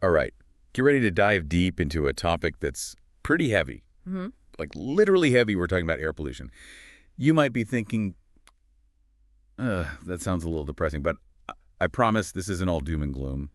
All right. Get ready to dive deep into a topic that's pretty heavy. Hmm. Like literally heavy. We're talking about air pollution. You might be thinking, that sounds a little depressing, but I promise this isn't all doom and gloom.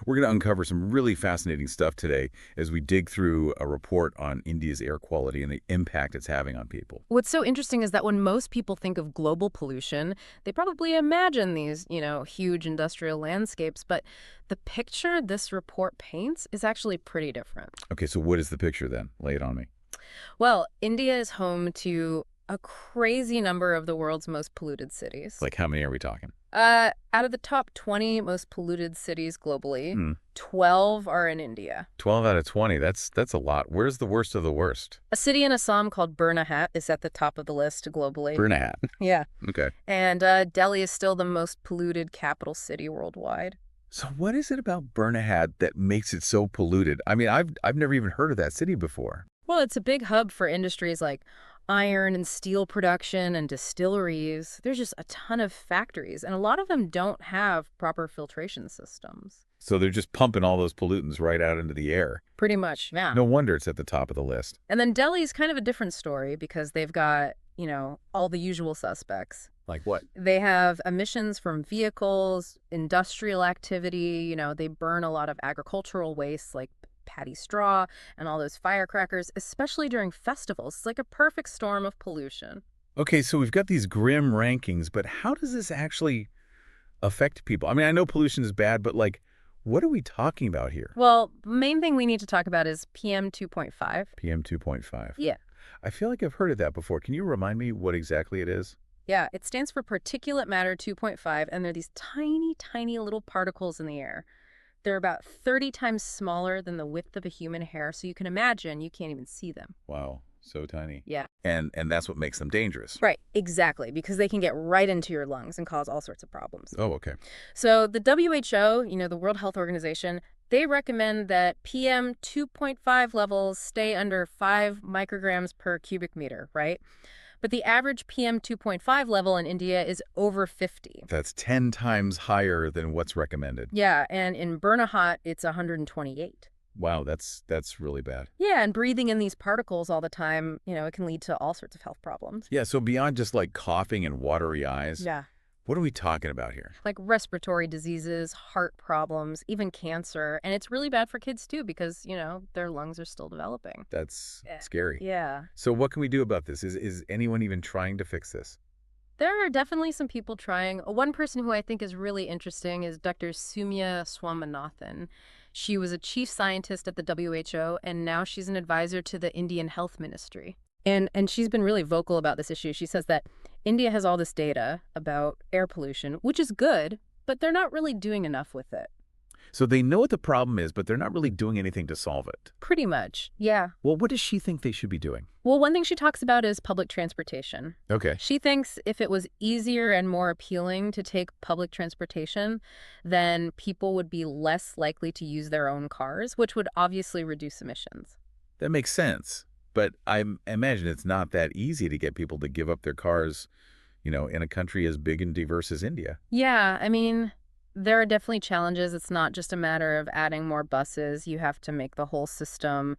We're going to uncover some really fascinating stuff today as we dig through a report on India's air quality and the impact it's having on people. What's so interesting is that when most people think of global pollution, they probably imagine these, huge industrial landscapes, but the picture this report paints is actually pretty different. Okay, so what is the picture then? Lay it on me. Well, India is home to a crazy number of the world's most polluted cities. Like how many are we talking? Out of the top 20 most polluted cities globally, Hmm. 12 are in India. 12 out of 20. That's a lot. Where's the worst of the worst? A city in Assam called Byrnihat is at the top of the list globally. Byrnihat. Yeah. Okay. And Delhi is still the most polluted capital city worldwide. So what is it about Byrnihat that makes it so polluted? I mean, I've never even heard of that city before. Well, it's a big hub for industries like iron and steel production and distilleries. There's just a ton of factories, and a lot of them don't have proper filtration systems. So they're just pumping all those pollutants right out into the air. Pretty much, yeah. No wonder it's at the top of the list. And then Delhi's kind of a different story because they've got, all the usual suspects. Like what? They have emissions from vehicles, industrial activity, they burn a lot of agricultural waste like paddy straw and all those firecrackers, especially during festivals. It's like a perfect storm of pollution. Okay, so we've got these grim rankings, but how does this actually affect people? I mean, I know pollution is bad, but like, what are we talking about here? Well, the main thing we need to talk about is PM 2.5. PM 2.5. Yeah. I feel like I've heard of that before. Can you remind me what exactly it is? Yeah, it stands for particulate matter 2.5, and they're these tiny, tiny little particles in the air. They're about 30 times smaller than the width of a human hair, so you can imagine you can't even see them. Wow, so tiny. Yeah. And that's what makes them dangerous. Right, exactly, because they can get right into your lungs and cause all sorts of problems. Oh, okay. So the WHO, the World Health Organization, they recommend that PM 2.5 levels stay under 5 micrograms per cubic meter, right? But the average PM 2.5 level in India is over 50. That's 10 times higher than what's recommended. Yeah, and in Byrnihat, it's 128. Wow, that's really bad. Yeah, and breathing in these particles all the time, it can lead to all sorts of health problems. Yeah, so beyond just like coughing and watery eyes, Yeah. what are we talking about here? Like respiratory diseases, heart problems, even cancer. And it's really bad for kids too because, their lungs are still developing. That's Yeah. scary. Yeah. So what can we do about this? Is anyone even trying to fix this? There are definitely some people trying. One person who I think is really interesting is Dr. Sumya Swaminathan. She was a chief scientist at the WHO, and now she's an advisor to the Indian Health Ministry. And she's been really vocal about this issue. She says that India has all this data about air pollution, which is good, but they're not really doing enough with it. So they know what the problem is, but they're not really doing anything to solve it. Pretty much, yeah. Well, what does she think they should be doing? Well, one thing she talks about is public transportation. Okay. She thinks if it was easier and more appealing to take public transportation, then people would be less likely to use their own cars, which would obviously reduce emissions. That makes sense. But I imagine it's not that easy to get people to give up their cars, in a country as big and diverse as India. Yeah, I mean, there are definitely challenges. It's not just a matter of adding more buses. You have to make the whole system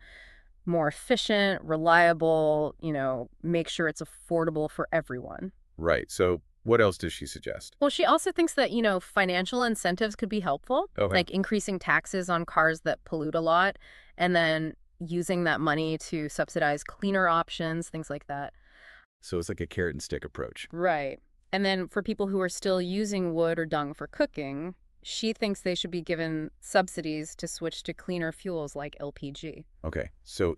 more efficient, reliable, make sure it's affordable for everyone. Right. So what else does she suggest? Well, she also thinks that, financial incentives could be helpful, Okay. like increasing taxes on cars that pollute a lot, and then using that money to subsidize cleaner options, things like that. So it's like a carrot and stick approach. Right. And then for people who are still using wood or dung for cooking, she thinks they should be given subsidies to switch to cleaner fuels like LPG. Okay. So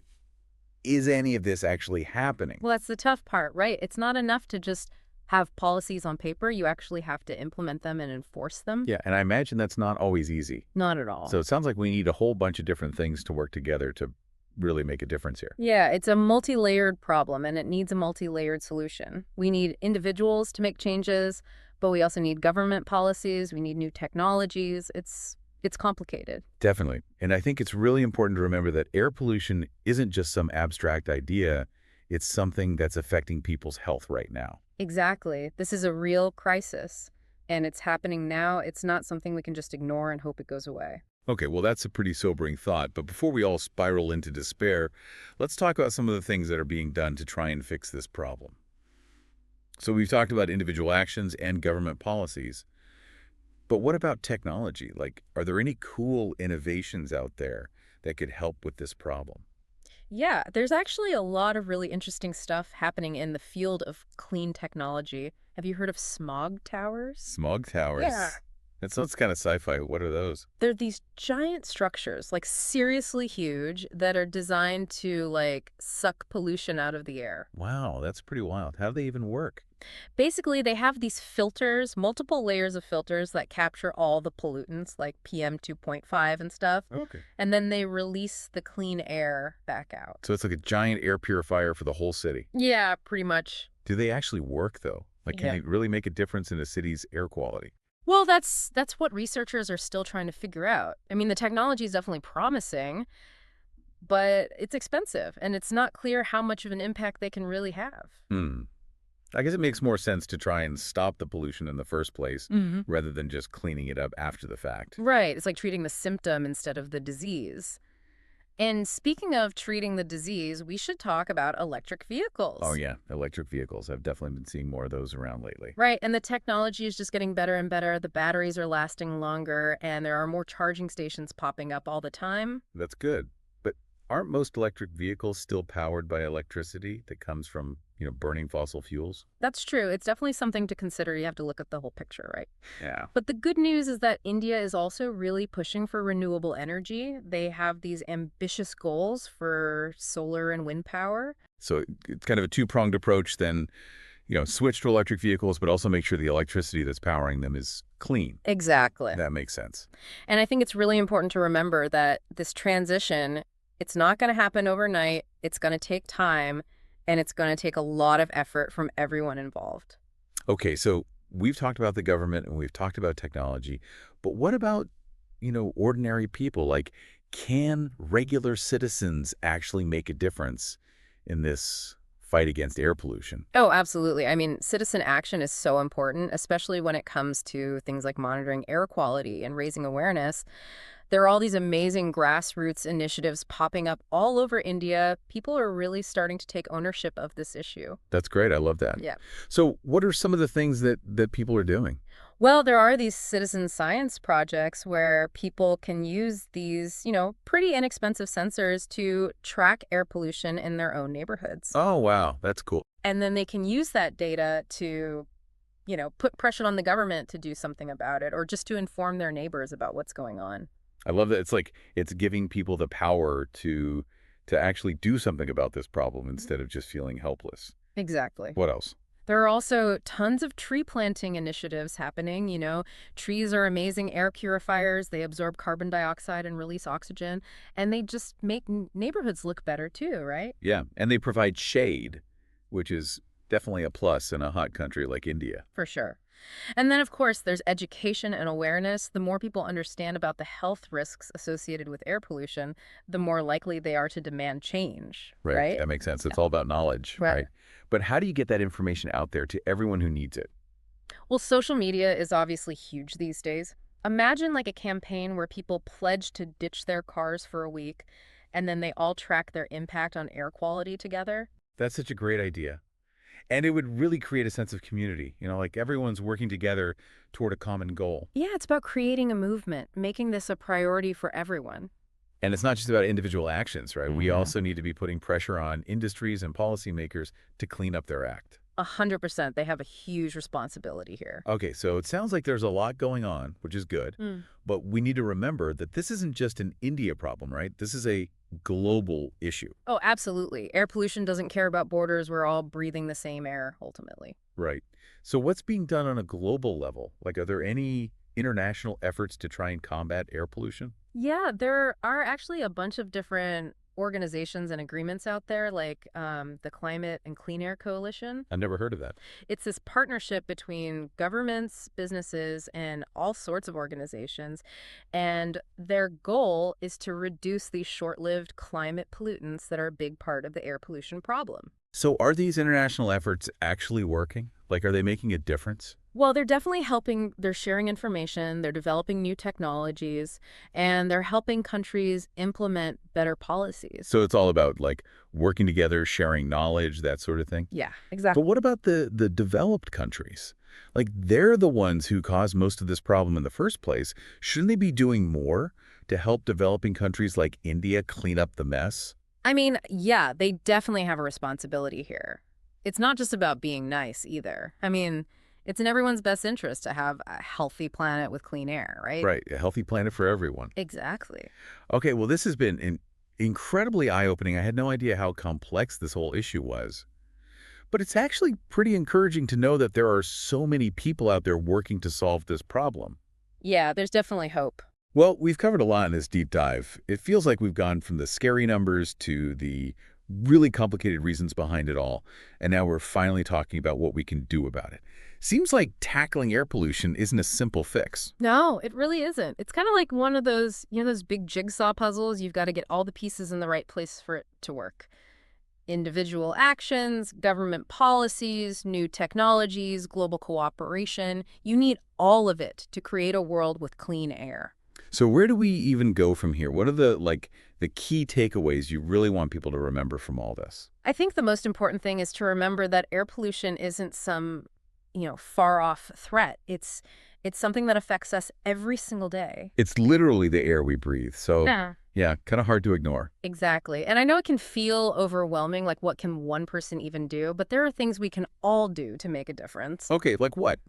is any of this actually happening? Well, that's the tough part, right? It's not enough to just have policies on paper. You actually have to implement them and enforce them. Yeah, and I imagine that's not always easy. Not at all. So it sounds like we need a whole bunch of different things to work together to really make a difference here. Yeah, it's a multi-layered problem, and it needs a multi-layered solution. We need individuals to make changes, but we also need government policies. We need new technologies. It's complicated. Definitely. And I think it's really important to remember that air pollution isn't just some abstract idea. It's something that's affecting people's health right now. Exactly. This is a real crisis, and it's happening now. It's not something we can just ignore and hope it goes away. Okay, well, that's a pretty sobering thought. But before we all spiral into despair, let's talk about some of the things that are being done to try and fix this problem. So we've talked about individual actions and government policies. But what about technology? Like, are there any cool innovations out there that could help with this problem? Yeah, there's actually a lot of really interesting stuff happening in the field of clean technology. Have you heard of smog towers? Smog Yeah. towers. That sounds kind of sci-fi. What are those? They're these giant structures, like seriously huge, that are designed to like suck pollution out of the air. Wow, that's pretty wild. How do they even work? Basically, they have these filters, multiple layers of filters that capture all the pollutants like PM 2.5 and stuff, Okay. and then they release the clean air back out. So it's like a giant air purifier for the whole city. Yeah, pretty much. Do they actually work, though? Like, can Yeah. they really make a difference in a city's air quality? Well, that's what researchers are still trying to figure out. I mean, the technology is definitely promising, but it's expensive, and it's not clear how much of an impact they can really have. Hmm. I guess it makes more sense to try and stop the pollution in the first place Hmm. rather than just cleaning it up after the fact. Right. It's like treating the symptom instead of the disease. And speaking of treating the disease, we should talk about electric Oh, vehicles. yeah. Electric vehicles. I've definitely been seeing more of those around lately. Right. And the technology is just getting better and better. The batteries are lasting longer, and there are more charging stations popping up all the time. That's good. But aren't most electric vehicles still powered by electricity that comes from, burning fossil fuels? That's true. It's definitely something to consider. You have to look at the whole picture, right? Yeah. But the good news is that India is also really pushing for renewable energy. They have these ambitious goals for solar and wind power. So it's kind of a two-pronged approach then, switch to electric vehicles, but also make sure the electricity that's powering them is clean. Exactly. That makes sense. And I think it's really important to remember that this transition, it's not going to happen overnight. It's going to take time, and it's going to take a lot of effort from everyone involved. Okay, so we've talked about the government and we've talked about technology, but what about, ordinary people? Like, can regular citizens actually make a difference in this fight against air pollution? Oh, absolutely. I mean, citizen action is so important, especially when it comes to things like monitoring air quality and raising awareness. There are all these amazing grassroots initiatives popping up all over India. People are really starting to take ownership of this issue. That's great. I love that. Yeah. So what are some of the things that people are doing? Well, there are these citizen science projects where people can use these, pretty inexpensive sensors to track air pollution in their own neighborhoods. Oh, wow. That's cool. And then they can use that data to, put pressure on the government to do something about it or just to inform their neighbors about what's going on. I love that. It's like it's giving people the power to actually do something about this problem instead of just feeling helpless. Exactly. What else? There are also tons of tree planting initiatives happening. Trees are amazing air purifiers. They absorb carbon dioxide and release oxygen, and they just make neighborhoods look better too, right? Yeah, and they provide shade, which is definitely a plus in a hot country like India. For sure. And then, of course, there's education and awareness. The more people understand about the health risks associated with air pollution, the more likely they are to demand change, Right. right? That makes sense. It's Yeah. all about knowledge, Right. right? But how do you get that information out there to everyone who needs it? Well, social media is obviously huge these days. Imagine like a campaign where people pledge to ditch their cars for a week, and then they all track their impact on air quality together. That's such a great idea. And it would really create a sense of community, like everyone's working together toward a common goal. Yeah, it's about creating a movement, making this a priority for everyone. And it's not just about individual actions, right? We Mhm. also need to be putting pressure on industries and policymakers to clean up their act. 100%. They have a huge responsibility here. Okay, so it sounds like there's a lot going on, which is good, Mm. but we need to remember that this isn't just an India problem, right? This is a global issue, Oh, absolutely. Air pollution doesn't care about borders. We're all breathing the same air, ultimately. right? So what's being done on a global level? Like, are there any international efforts to try and combat air pollution? Yeah, there are actually a bunch of different organizations and agreements out there, like the Climate and Clean Air Coalition. I've never heard of that. It's this partnership between governments, businesses, and all sorts of organizations. And their goal is to reduce these short lived climate pollutants that are a big part of the air pollution problem. So are these international efforts actually working? Like, are they making a difference? Well, they're definitely helping. They're sharing information, they're developing new technologies, and they're helping countries implement better policies. So it's all about, like, working together, sharing knowledge, that sort of thing? Yeah, But exactly. what about the developed countries? Like, they're the ones who caused most of this problem in the first place. Shouldn't they be doing more to help developing countries like India clean up the mess? I mean, yeah, they definitely have a responsibility here. It's not just about being nice either. I mean, it's in everyone's best interest to have a healthy planet with clean air, right? Right, a healthy planet for everyone. Exactly. Okay, well, this has been incredibly eye-opening. I had no idea how complex this whole issue was. But it's actually pretty encouraging to know that there are so many people out there working to solve this problem. Yeah, there's definitely hope. Well, we've covered a lot in this deep dive. It feels like we've gone from the scary numbers to the really complicated reasons behind it all, and now we're finally talking about what we can do about it. Seems like tackling air pollution isn't a simple fix. No, it really isn't. It's kind of like one of those, those big jigsaw puzzles. You've got to get all the pieces in the right place for it to work. Individual actions, government policies, new technologies, global cooperation. You need all of it to create a world with clean air. So where do we even go from here? What are the key takeaways you really want people to remember from all this? I think the most important thing is to remember that air pollution isn't some, far off threat. It's something that affects us every single day. It's literally the air we breathe. So, Yeah. yeah, kind of hard to ignore. Exactly. And I know it can feel overwhelming, like what can one person even do, but there are things we can all do to make a difference. Okay, like what?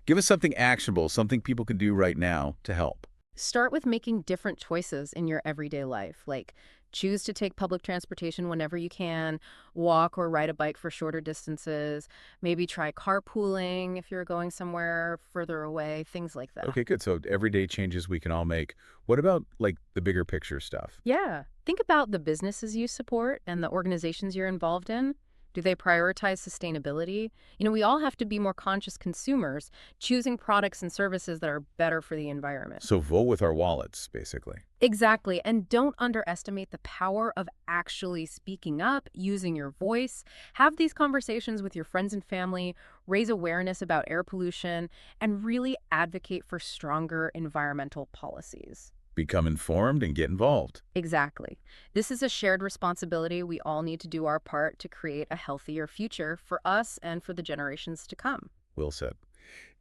Give us something actionable, something people can do right now to help. Start with making different choices in your everyday life, like choose to take public transportation whenever you can, walk or ride a bike for shorter distances, maybe try carpooling if you're going somewhere further away, things like that. Okay, good. So everyday changes we can all make. What about like the bigger picture stuff? Yeah. Think about the businesses you support and the organizations you're involved in. Do they prioritize sustainability? We all have to be more conscious consumers, choosing products and services that are better for the environment. So vote with our wallets, basically. Exactly. And don't underestimate the power of actually speaking up, using your voice. Have these conversations with your friends and family, raise awareness about air pollution, and really advocate for stronger environmental policies. Become informed and get involved. Exactly. This is a shared responsibility. We all need to do our part to create a healthier future for us and for the generations to come. Will said.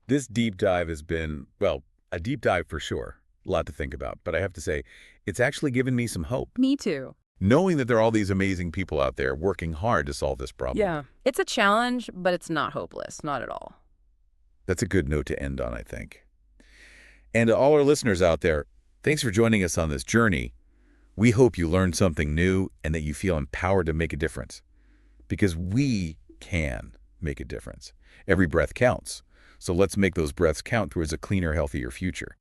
This deep dive has been, well, a deep dive for sure. A lot to think about. But I have to say, it's actually given me some hope. Me too. Knowing that there are all these amazing people out there working hard to solve this problem. Yeah. It's a challenge, but it's not hopeless. Not at all. That's a good note to end on, I think. And to all our listeners out there, thanks for joining us on this journey. We hope you learned something new and that you feel empowered to make a difference. Because we can make a difference. Every breath counts. So let's make those breaths count towards a cleaner, healthier future.